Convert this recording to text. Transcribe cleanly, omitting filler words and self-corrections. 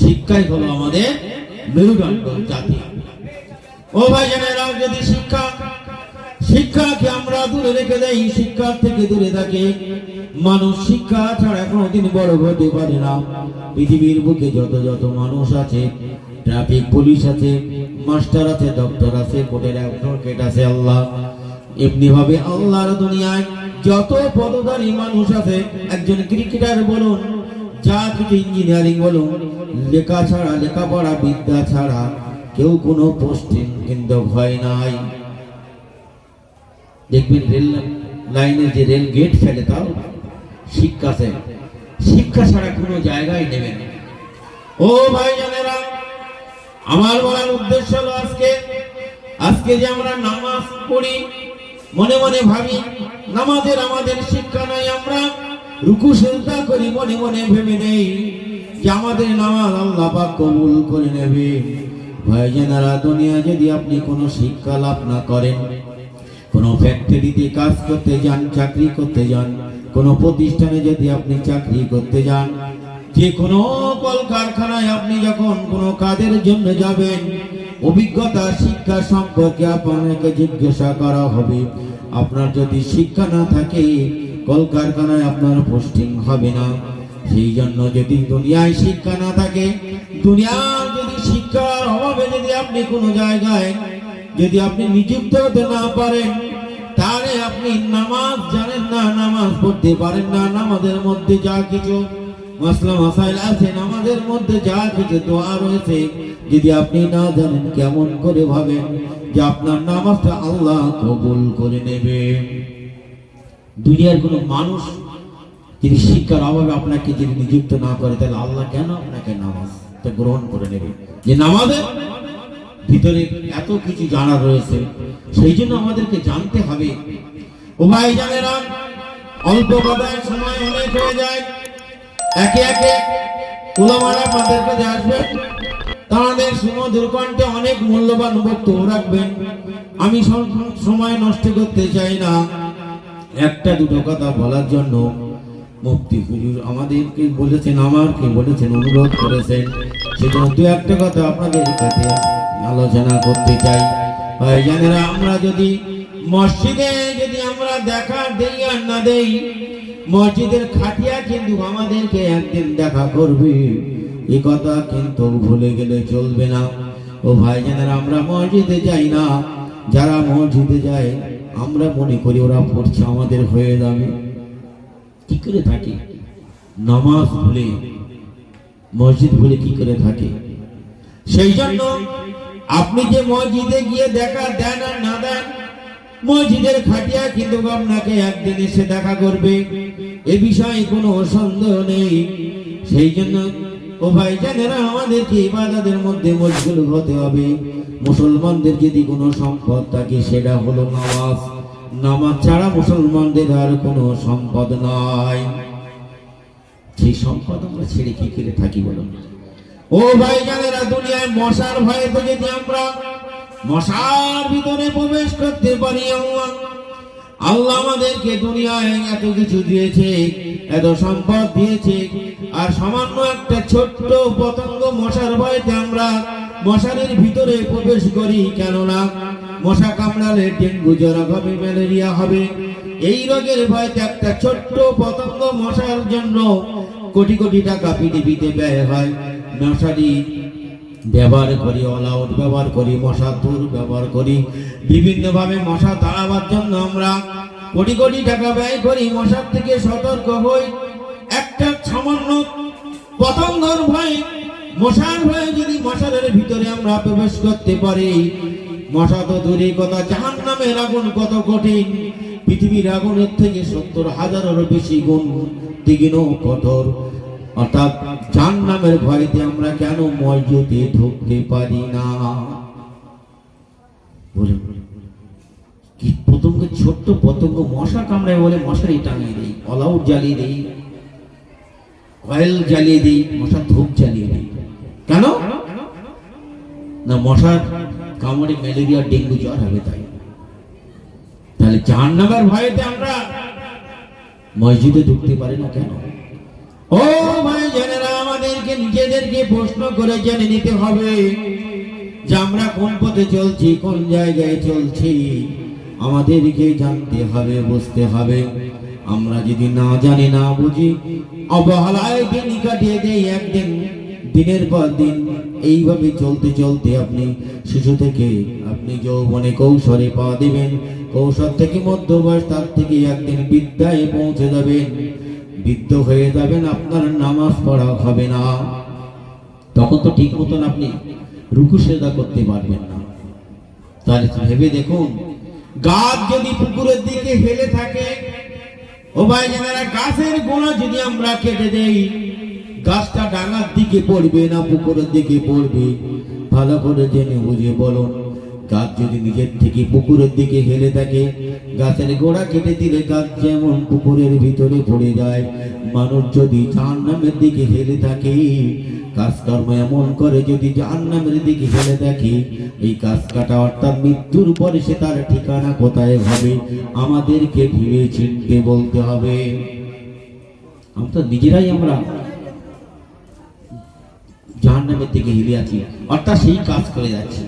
শিক্ষাই হলো আমাদের মেরুদণ্ড জাতি। ও ভাই জানেরা, যদি শিক্ষাকে আমরা দূরে রেখে দেই, শিক্ষার থেকে দূরে থাকে মানুষ, শিক্ষা ছাড়া কোনোদিন বড় হতে পারে না। পৃথিবীর বুকে যত মানুষ আছে, ট্রাফিক পুলিশ আছে, মাস্টার আছে, ডক্টর আছে, কোর্টের অ্যাডভোকেট আছে, আল্লাহ এমনি ভাবে আল্লাহর দুনিয়ায় যত পদধারী মানুষ আছে, একজন ক্রিকেটার বলুন, যা কিছু ইঞ্জিনিয়ারিং বলুন, লেখাপড়া বিদ্যা ছাড়া কেউ কোনো পোস্টিং কিন্তু ভয় নাই। দেখবেন রেল লাইনের যে রেল গেট ফেলে, তাও শিক্ষা ছাড়া কোনো জায়গায় নেবেন। ও ভাই জানেরা, আমার বলার উদ্দেশ্য হলো আজকে যে আমরা নামাজ পড়ি, মনে মনে ভাবি নামাজের আমাদের শিক্ষা নাই, আমরা রুকু সিজদা করি, মনে মনে ভেবে নেই যে আমাদের নামাজ আল্লাহ পাক কবুল করে নেবে। ভাই জানেরা, দুনিয়া যদি আপনি কোনো শিক্ষা লাভ না করেন, কোনো ফ্যাক্টরিতে কাজ করতে যান, চাকরি করতে যান, কোনো প্রতিষ্ঠানে যদি আপনি চাকরি করতে যান, যে কোনো কলকারখানায় আপনি যখন কোনো কাজের জন্য যাবেন, অভিজ্ঞতা শিক্ষা সম্পর্কে আপনাকে জিজ্ঞাসা করা হবে। আপনার যদি শিক্ষা না থাকে, কলকারখানায় আপনার পোস্টিং হবে না। সেই জন্য যদি দুনিয়ায় শিক্ষা না থাকে, দুনিয়ার যদি শিক্ষার অভাবে যদি আপনি কোনো জায়গায় যদি আপনি নিযুক্ত হতে না পারেন, তাহলে আপনি নামাজ জানেন না, নামাজ পড়তে পারেন না। নামাজের মধ্যে যা কিছু মাসলা মাসাইল আছে, নামাজের মধ্যে যা কিছু দোয়া রয়েছে, যদি আপনি না জানেন, কেমন করে ভাবেন যে আপনার নামাজটা আল্লাহ কবুল করে নেবে? দুনিয়ার কোনো মানুষ যদি শিক্ষার অভাবে আপনাকে যদি নিযুক্ত না করে, তাহলে আল্লাহ কেন আপনাকে নামাজটা গ্রহণ করে নেবে? যে নামাজের ভিতরে এত কিছু জানা রয়েছে, সেই জন্য আমাদেরকে জানতে হবে। ও ভাই জানেরা, অল্প কথায় সময় অনেক হয়ে যায়। একে একে উলামারা আমাদের কাছে আসবেন, তাদের সুমধুর কণ্ঠে অনেক মূল্যবান বক্তব্য রাখবেন। আমি সময় নষ্ট করতে চাই না, একটা দুটো কথা বলার জন্য মুফতি হুজুর আমাদেরকে বলেছেন, আমাকে বলেছেন, অনুরোধ করেছেন, সেজন্য দু একটা কথা আপনাদের কাছে আলোচনা করতে চাই। ভাই জানেরা, আমরা যদি মসজিদে যদি আমরা দেখা দেই আর না দেই, মসজিদের খাটিয়া কিন্তু আমাদেরকে একদিন দেখা করবে, এ কথা কিন্তু ভুলে গেলে চলবে না। ও ভাই জানেরা, আমরা মসজিদে যাই না, যারা মসজিদে যায় আমরা মনে করি ওরা পড়ছে, আমাদের হয়ে যাবে। কি করে থাকে? নামাজ ভুলে, মসজিদ ভুলে কি করে থাকে? সেই জন্য আপনি যে মসজিদে গিয়ে দেখা দেন আর না দেন, মসজিদের খাটিয়া কিন্তু আপনাকে একদিন এসে দেখা করবে, এ বিষয়ে কোনো সন্দেহ নেই। সেই জন্য ও ভাই জানেরা, আমাদেরকে ইবাদতের মধ্যে মশগুল হতে হবে। মুসলমানদের যদি কোনো সম্পদ থাকে, সেটা হলো নামাজ। নামাজ ছাড়া মুসলমানদের আর কোনো সম্পদ নাই। সেই সম্পদ আমরা ছেড়ে কি করে থাকি বলুন? ও ভাই জানেরা, দুনিয়ায় মশার ভয়ে তো যদি আমরা মশার ভিতরে প্রবেশ করতে পারি, আল্লাহ আমাদেরকে দুনিয়ায় এত কিছু দিয়েছে, এত সম্পদ দিয়েছে, আর সামান্য একটা ছোট্ট পতঙ্গ মশার ভয়তে আমরা মশারির ভিতরে প্রবেশ করি। কেননা মশা কামড়ালে ডেঙ্গু জ্বর হবে, ম্যালেরিয়া হবে। এই রোগের ভয়তে একটা ছোট্ট পতঙ্গ মশার জন্য কোটি কোটি টাকা পৃথিবীতে ব্যয় হয়। মশারি ব্যবহার করি, অল আউট ব্যবহার করি, মশার দূর ব্যবহার করি, বিভিন্ন ভাবে মশা তাড়াবার জন্য আমরা কোটি কোটি টাকা ব্যয় করি। মশার থেকে সতর্ক হই, একটা সামান্য পতঙ্গর ভয়ে, মশার ভয়ে যদি মশারের ভিতরে আমরা প্রবেশ করতে পারি, মশা তো দূরের কথা, জাহান্নামের আগুন কত কঠিন, পৃথিবীর আগুনের থেকে 70,000-এরও বেশি গুণ দ্বিগুণ কঠোর। অর্থাৎ জাহান্নামের ভয়তে আমরা কেন মসজিদে ঢুকতে পারি না? বলে কি পতঙ্গ, ছোট্ট পতঙ্গ মশা কামড়ায় বলে মশারি টাঙিয়ে দিই, অল আউট জ্বালিয়ে দিই, কয়েল জ্বালিয়ে দিই, মশার ধূপ জ্বালিয়ে দিই। কেন না? মশার কামড়ে ম্যালেরিয়া ডেঙ্গু জ্বর হবে তাই। তাহলে জাহান্নামের ভয়তে আমরা মসজিদে ঢুকতে পারি না কেন? ও ভাই জানেরা, আমাদেরকে নিজেদেরকে প্রশ্ন করে জেনে নিতে হবে যে আমরা কোন পথে চলছি, কোন জায়গায় চলছি। আমাদেরকে জানতে হবে, বুঝতে হবে। আমরা যদি না জানি, না বুঝি, অবহেলায় দিন কাটিয়ে দেই একদিন, দিনের পর দিন এইভাবে চলতে চলতে আপনি শিশু থেকে আপনি যৌবনে কৌশলে পা দেবেন, কৌশল থেকে মধ্যবয়স, তার থেকে একদিন বিদ্যায় পৌঁছে যাবেন, বৃদ্ধ হয়ে যাবেন, আপনার নামাজ পড়া হবে না। তখন তো ঠিক মতন আপনি রুকু সেজদা করতে পারবেন না। তাহলে ভেবে দেখুন, গাছ যদি পুকুরের দিকে হেলে থাকে, ও ভাই জানেরা, গাছের গোড়া যদি আমরা কেটে দেই, গাছটা ডাঙার দিকে পড়বে না পুকুরের দিকে পড়বে? ভালো করে জেনে বুঝে বলুন। গাছ যদি নিজের থেকে পুকুরের দিকে হেলে থাকে, গাছের গোড়া কেটে দিলে গাছ যেমন পুকুরের ভিতরে পড়ে যায়। মানুষ যদি জাহান্নামের দিকে হেলে থাকে, কাজকর্ম এমন করে যদি জাহান্নামের দিকে হেলে থাকে, এই কাজ কাটা অর্থাৎ মৃত্যুর পরে সে তার ঠিকানা কোথায় হবে? আমাদেরকে ভেবে চিনতে বলতে হবে। আমরা নিজেরাই আমরা জাহান্নামের দিকে হেলে আছি, অর্থাৎ সেই কাজ করে যাচ্ছি।